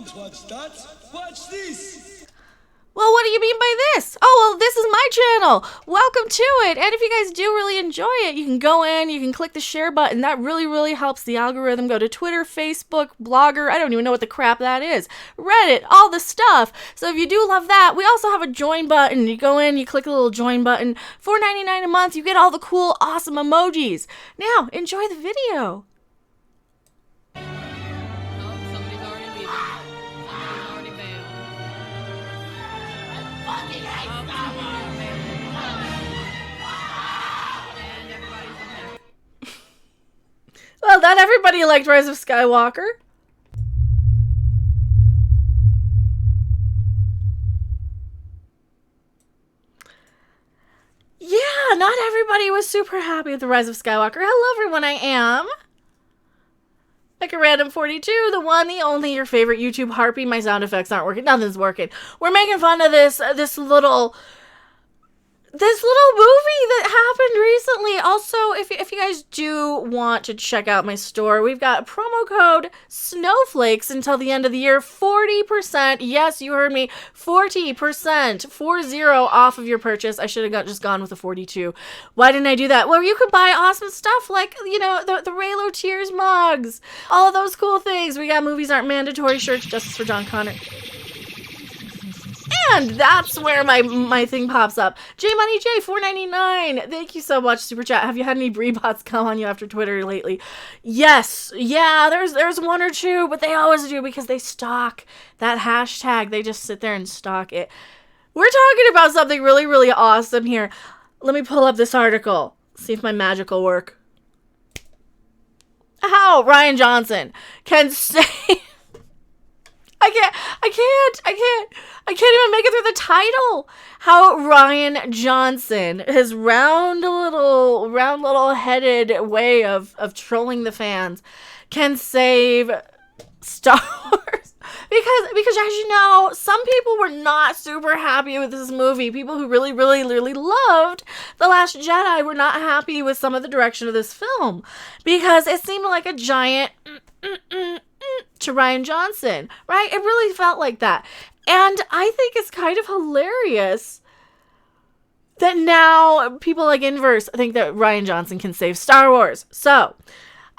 Don't watch that. Watch this. Well, what do you mean by this? Oh, well, this is my channel. Welcome to it. And if you guys do really enjoy it, you can go in, you can click the share button. That really, really helps the algorithm. Go to Twitter, Facebook, Blogger. I don't even know what the crap that is. Reddit, all the stuff. So if you do love that, we also have a join button. You go in, you click the little join button. $4.99 a month. You get all the cool, awesome emojis. Now, enjoy the video. Well, not everybody liked Rise of Skywalker. Yeah, not everybody was super happy with the Rise of Skywalker. Hello, everyone, I am Mecha Random 42, the one, the only, your favorite YouTube harpy. My sound effects aren't working. Nothing's working. We're making fun of this little movie that happened recently. Also, if you guys do want to check out my store, we've got promo code Snowflakes until the end of the year. 40%. Yes, you heard me. 40%. 40 off of your purchase. I should have just gone with a 42. Why didn't I do that? Well, you could buy awesome stuff like, you know, the Raylo Tears mugs. All of those cool things. We got Movies Aren't Mandatory shirts, Justice for John Connor. And that's where my thing pops up. J-Money J, $4.99. Thank you so much, Super Chat. Have you had any Brie bots come on you after Twitter lately? Yes. Yeah, there's one or two, but they always do because they stalk that hashtag. They just sit there and stalk it. We're talking about something really, really awesome here. Let me pull up this article. See if my magic will work. How Rian Johnson can say... I can't even make it through the title. How Rian Johnson, his round little headed way of trolling the fans, can save Star Wars. Because as you know, some people were not super happy with this movie. People who really, really, really loved The Last Jedi were not happy with some of the direction of this film. Because it seemed like a giant to Rian Johnson, right? It really felt like that. And I think it's kind of hilarious that now people like Inverse think that Rian Johnson can save Star Wars. So,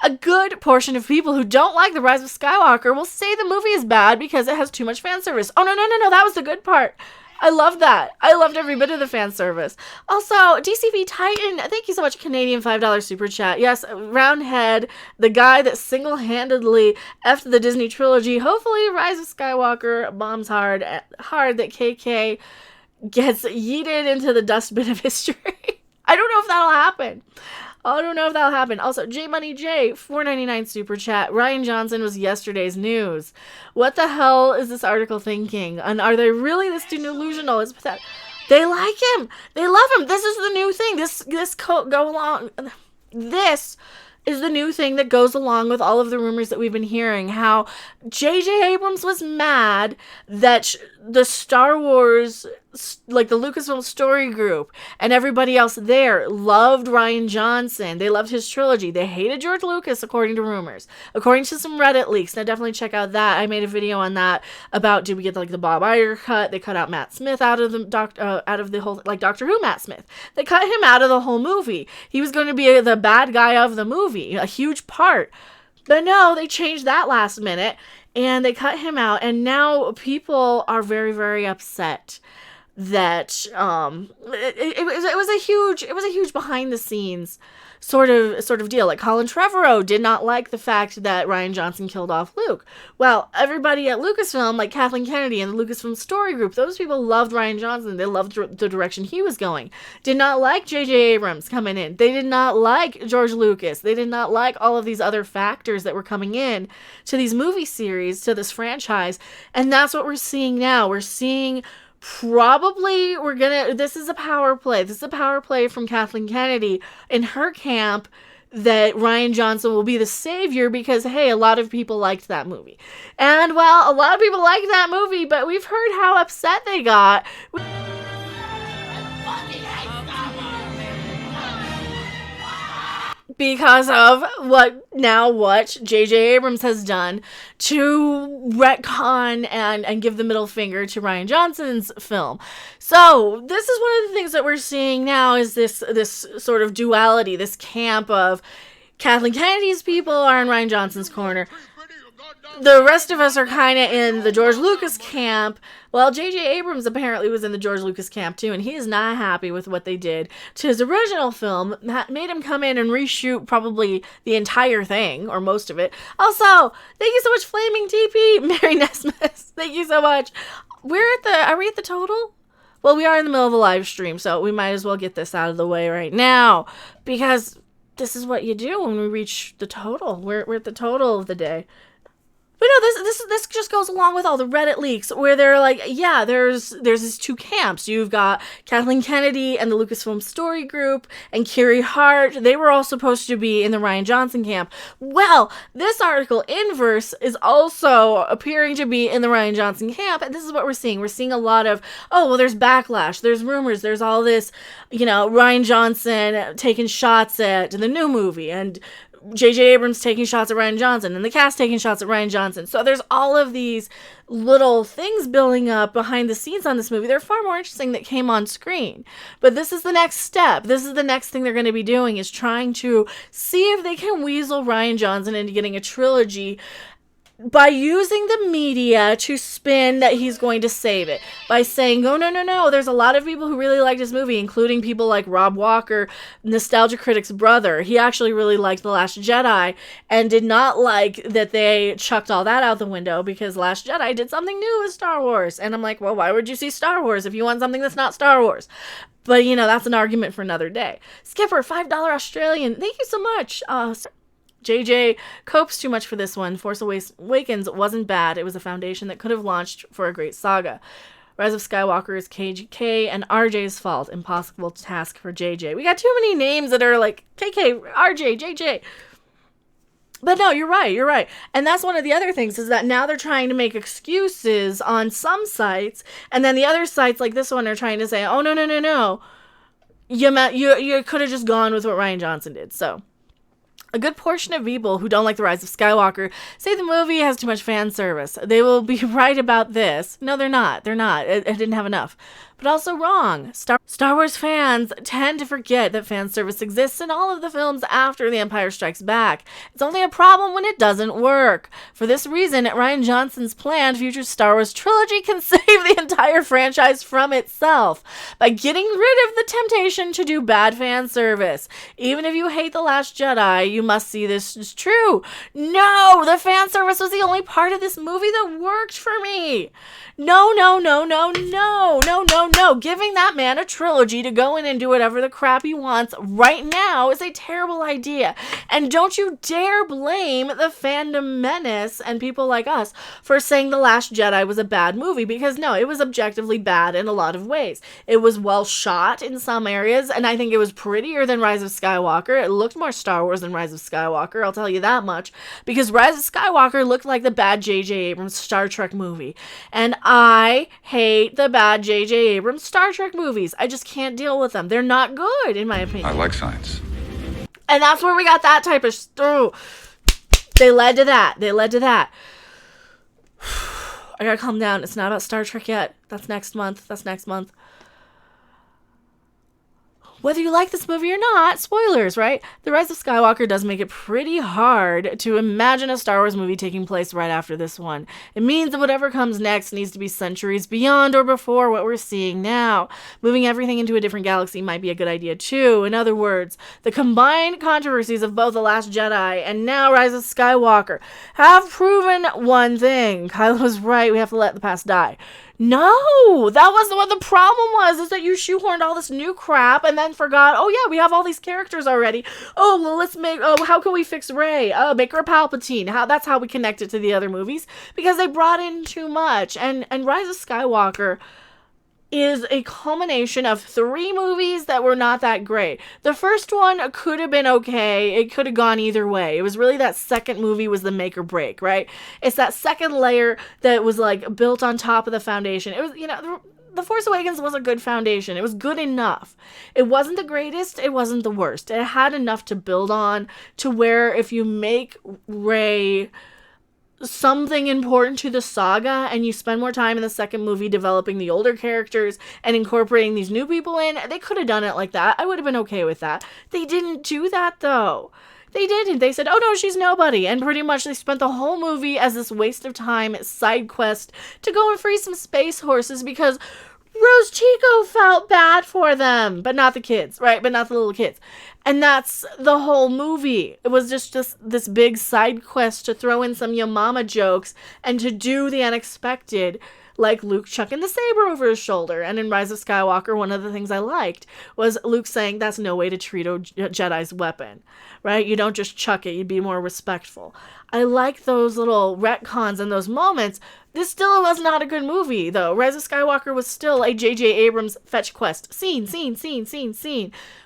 a good portion of people who don't like The Rise of Skywalker will say the movie is bad because it has too much fan service. Oh, no, that was the good part. I love that. I loved every bit of the fan service. Also, DCV Titan, thank you so much, Canadian $5 super chat. Yes, Roundhead, the guy that single-handedly effed the Disney trilogy. Hopefully, Rise of Skywalker bombs hard that KK gets yeeted into the dustbin of history. I don't know if that'll happen. Also, J-Money J, $4.99 super chat. Rian Johnson was yesterday's news. What the hell is this article thinking? And are they really this delusional? It's pathetic. They like him. They love him. This is the new thing. This is the new thing that goes along with all of the rumors that we've been hearing. How JJ Abrams was mad that the Star Wars, like the Lucasfilm story group and everybody else there loved Rian Johnson. They loved his trilogy. They hated George Lucas, according to rumors. According to some Reddit leaks. Now definitely check out that. I made a video on that about, did we get like the Bob Iger cut? They cut out Matt Smith out of the whole, like Doctor Who Matt Smith. They cut him out of the whole movie. He was going to be the bad guy of the movie, a huge part. But no, they changed that last minute and they cut him out, and now people are very, very upset that it was a huge behind the scenes sort of deal. Like Colin Trevorrow did not like the fact that Rian Johnson killed off Luke. Well, everybody at Lucasfilm, like Kathleen Kennedy and the Lucasfilm story group, those people loved Rian Johnson. They loved the direction he was going. Did not like JJ Abrams coming in. They did not like George Lucas. They did not like all of these other factors that were coming in to these movie series, to this franchise. And that's what we're seeing now. We're seeing this is a power play. This is a power play from Kathleen Kennedy in her camp that Rian Johnson will be the savior because, hey, a lot of people liked that movie. And, well, a lot of people liked that movie, but we've heard how upset they got. because of what JJ Abrams has done to retcon and give the middle finger to Rian Johnson's film. So this is one of the things that we're seeing now, is this sort of duality, this camp of Kathleen Kennedy's people are in Rian Johnson's corner. The rest of us are kind of in the George Lucas camp. Well, JJ Abrams apparently was in the George Lucas camp too, and he is not happy with what they did to his original film. That made him come in and reshoot probably the entire thing, or most of it. Also, thank you so much, Flaming TP, Mary Nesmus. Thank you so much. Are we at the total? Well, we are in the middle of a live stream, so we might as well get this out of the way right now, because this is what you do when we reach the total. We're at the total of the day. But no, this just goes along with all the Reddit leaks where they're like, yeah, there's these two camps. You've got Kathleen Kennedy and the Lucasfilm Story Group and Kiri Hart. They were all supposed to be in the Rian Johnson camp. Well, this article, Inverse, is also appearing to be in the Rian Johnson camp, and this is what we're seeing. We're seeing a lot of, oh, well, there's backlash, there's rumors, there's all this, Rian Johnson taking shots at the new movie, and JJ Abrams taking shots at Rian Johnson, and the cast taking shots at Rian Johnson. So there's all of these little things building up behind the scenes on this movie. They're far more interesting that came on screen. But this is the next step. This is the next thing they're going to be doing, is trying to see if they can weasel Rian Johnson into getting a trilogy by using the media to spin that he's going to save it. By saying, oh, no, there's a lot of people who really liked this movie, including people like Rob Walker, Nostalgia Critic's brother. He actually really liked The Last Jedi and did not like that they chucked all that out the window, because Last Jedi did something new with Star Wars. And I'm like, well, why would you see Star Wars if you want something that's not Star Wars? But, that's an argument for another day. Skipper, $5 Australian. Thank you so much. JJ copes too much for this one. Force Awakens wasn't bad. It was a foundation that could have launched for a great saga. Rise of Skywalker is KGK and RJ's fault. Impossible task for JJ. We got too many names that are like KK, RJ, JJ. But no, you're right. And that's one of the other things, is that now they're trying to make excuses on some sites, and then the other sites like this one are trying to say, oh, no. You could have just gone with what Rian Johnson did. So a good portion of people who don't like The Rise of Skywalker say the movie has too much fan service. They will be right about this. No, they're not. It didn't have enough. But also wrong. Star Wars fans tend to forget that fan service exists in all of the films after The Empire Strikes Back. It's only a problem when it doesn't work. For this reason, Rian Johnson's planned future Star Wars trilogy can save the entire franchise from itself by getting rid of the temptation to do bad fan service. Even if you hate The Last Jedi, you must see this as true. No, the fan service was the only part of this movie that worked for me. No. Giving that man a trilogy to go in and do whatever the crap he wants right now is a terrible idea. And don't you dare blame the fandom menace and people like us for saying The Last Jedi was a bad movie, because no, it was objectively bad in a lot of ways. It was well shot in some areas, and I think it was prettier than Rise of Skywalker. It looked more Star Wars than Rise of Skywalker, I'll tell you that much, because Rise of Skywalker looked like the bad JJ Abrams Star Trek movie. And I hate the bad JJ Abrams Star Trek movies. I just can't deal with them. They're not good, in my opinion. I like science. And that's where we got that type of... They led to that. I gotta calm down. It's not about Star Trek yet. That's next month. Whether you like this movie or not, spoilers, right? The Rise of Skywalker does make it pretty hard to imagine a Star Wars movie taking place right after this one. It means that whatever comes next needs to be centuries beyond or before what we're seeing now. Moving everything into a different galaxy might be a good idea too. In other words, the combined controversies of both The Last Jedi and now Rise of Skywalker have proven one thing. Kylo was right, we have to let the past die. No, that wasn't what the problem was, is that you shoehorned all this new crap and then forgot, oh yeah, we have all these characters already. Oh, well, how can we fix Rey? Oh, make her a Palpatine. That's how we connect it to the other movies, because they brought in too much. And Rise of Skywalker, is a culmination of 3 movies that were not that great. The first one could have been okay. It could have gone either way. It was really that second movie was the make or break, right? It's that second layer that was like built on top of the foundation. It was, The Force Awakens was a good foundation. It was good enough. It wasn't the greatest. It wasn't the worst. It had enough to build on to where if you make Rey something important to the saga and you spend more time in the second movie developing the older characters and incorporating these new people in, they could have done it like that. I would have been okay with that. They didn't do that though. They didn't. They said, oh no, she's nobody. And pretty much they spent the whole movie as this waste of time side quest to go and free some space horses because Rose Chico felt bad for them, but not the kids, right? But not the little kids. And that's the whole movie. It was just this big side quest to throw in some Yo Mama jokes and to do the unexpected, like Luke chucking the saber over his shoulder. And in Rise of Skywalker, one of the things I liked was Luke saying that's no way to treat a Jedi's weapon, right? You don't just chuck it, you'd be more respectful. I like those little retcons and those moments. This still was not a good movie, though. Rise of Skywalker was still a JJ Abrams fetch quest. Scene,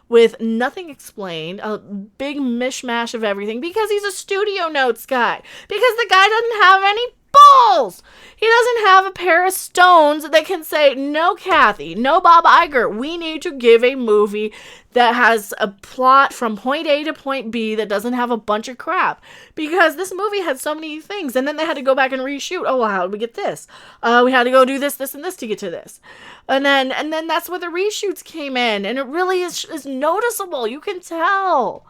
with nothing explained, a big mishmash of everything, because he's a studio notes guy. Because the guy doesn't have any balls. He doesn't have a pair of stones that can say, no, Kathy, no, Bob Iger. We need to give a movie that has a plot from point A to point B that doesn't have a bunch of crap. Because this movie had so many things, and then they had to go back and reshoot. Oh, well, how did we get this? We had to go do this, and this to get to this. And then that's where the reshoots came in, and it really is noticeable. You can tell.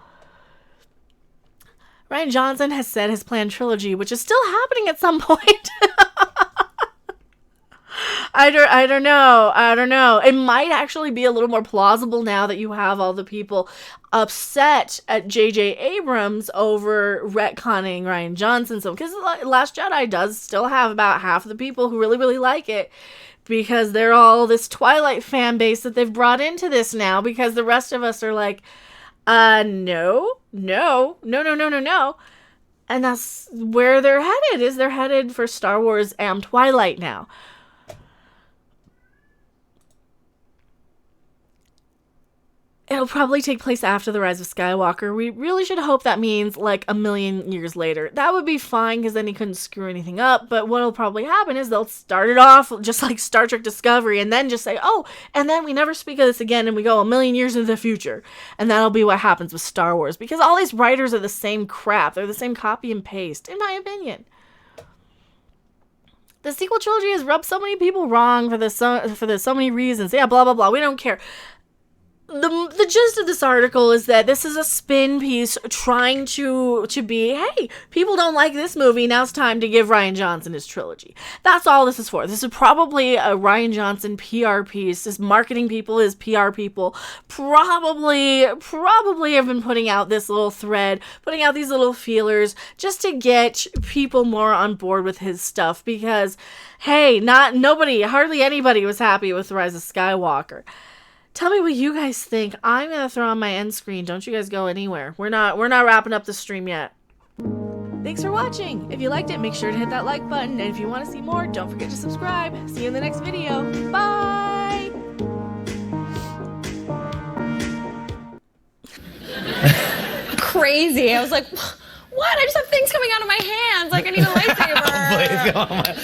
Rian Johnson has said his planned trilogy, which is still happening at some point. I don't know. It might actually be a little more plausible now that you have all the people upset at JJ Abrams over retconning Rian Johnson. So, because Last Jedi does still have about half of the people who really, really like it, because they're all this Twilight fan base that they've brought into this now, because the rest of us are like, no. And that's where they're headed, they're headed for Star Wars and Twilight now. It'll probably take place after the Rise of Skywalker. We really should hope that means like 1,000,000 years later. That would be fine because then he couldn't screw anything up. But what'll probably happen is they'll start it off just like Star Trek Discovery and then just say, oh, and then we never speak of this again and we go 1,000,000 years into the future. And that'll be what happens with Star Wars, because all these writers are the same crap. They're the same copy and paste, in my opinion. The sequel trilogy has rubbed so many people wrong for so many reasons. Yeah, blah, blah, blah. We don't care. The gist of this article is that this is a spin piece trying to be, hey, people don't like this movie, now it's time to give Rian Johnson his trilogy. That's all this is for. This is probably a Rian Johnson PR piece. His marketing people, his PR people, probably have been putting out this little thread, putting out these little feelers just to get people more on board with his stuff, because, hey, hardly anybody was happy with The Rise of Skywalker. Tell me what you guys think. I'm going to throw on my end screen. Don't you guys go anywhere. We're not wrapping up the stream yet. Thanks for watching. If you liked it, make sure to hit that like button. And if you want to see more, don't forget to subscribe. See you in the next video. Bye! Crazy. I was like, what? I just have things coming out of my hands. Like, I need a lightsaber.